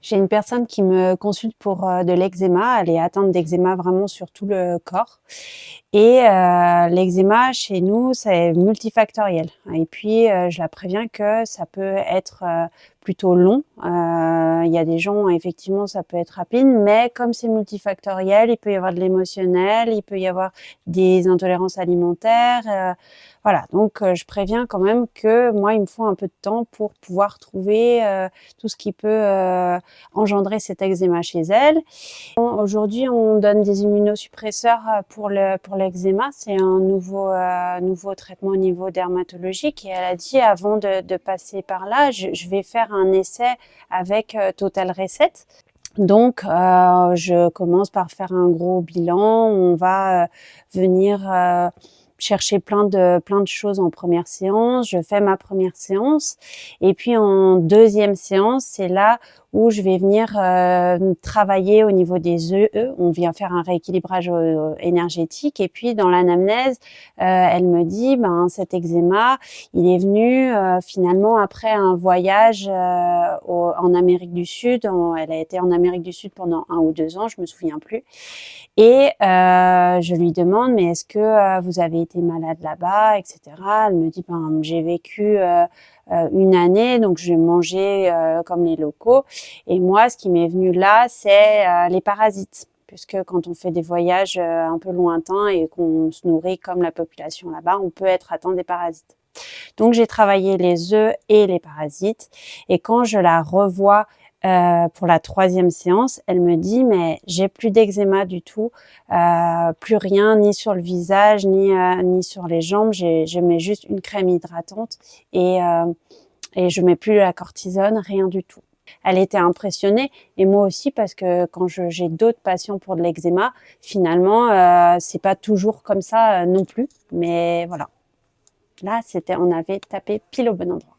J'ai une personne qui me consulte pour de l'eczéma. Elle est atteinte d'eczéma vraiment sur tout le corps. Et l'eczéma, chez nous, c'est multifactoriel. Et puis, je la préviens que ça peut être plutôt long. Il y a des gens, effectivement, ça peut être rapide, mais comme c'est multifactoriel, il peut y avoir de l'émotionnel, il peut y avoir des intolérances alimentaires. Voilà, donc je préviens quand même que moi, il me faut un peu de temps pour pouvoir trouver tout ce qui peut engendrer cet eczéma chez elle. Aujourd'hui, on donne des immunosuppresseurs pour l'eczéma. C'est un nouveau traitement au niveau dermatologique. Et elle a dit, avant de passer par là, je vais faire un essai avec Total Reset. Donc, je commence par faire un gros bilan. On va venir chercher plein de choses en première séance. Je fais ma première séance. Et puis, en deuxième séance, c'est là où je vais venir travailler au niveau des œufs. On vient faire un rééquilibrage énergétique. Et puis, dans l'anamnèse, elle me dit, cet eczéma, il est venu finalement après un voyage en Amérique du Sud. Elle a été en Amérique du Sud pendant 1 ou 2 ans, je me souviens plus. Et je lui demande, mais est-ce que vous avez été malade là-bas, etc. Elle me dit, j'ai vécu 1 année, donc je mangeais comme les locaux. Et moi, ce qui m'est venu là, c'est les parasites. Puisque quand on fait des voyages un peu lointains et qu'on se nourrit comme la population là-bas, on peut être atteint des parasites. Donc j'ai travaillé les œufs et les parasites. Et quand je la revois pour la 3e séance, elle me dit, mais j'ai plus d'eczéma du tout, plus rien, ni sur le visage, ni sur les jambes. Je mets juste une crème hydratante et je mets plus la cortisone, rien du tout. Elle était impressionnée et moi aussi, parce que quand j'ai d'autres patients pour de l'eczéma, finalement, c'est pas toujours comme ça non plus. Mais voilà. Là, on avait tapé pile au bon endroit.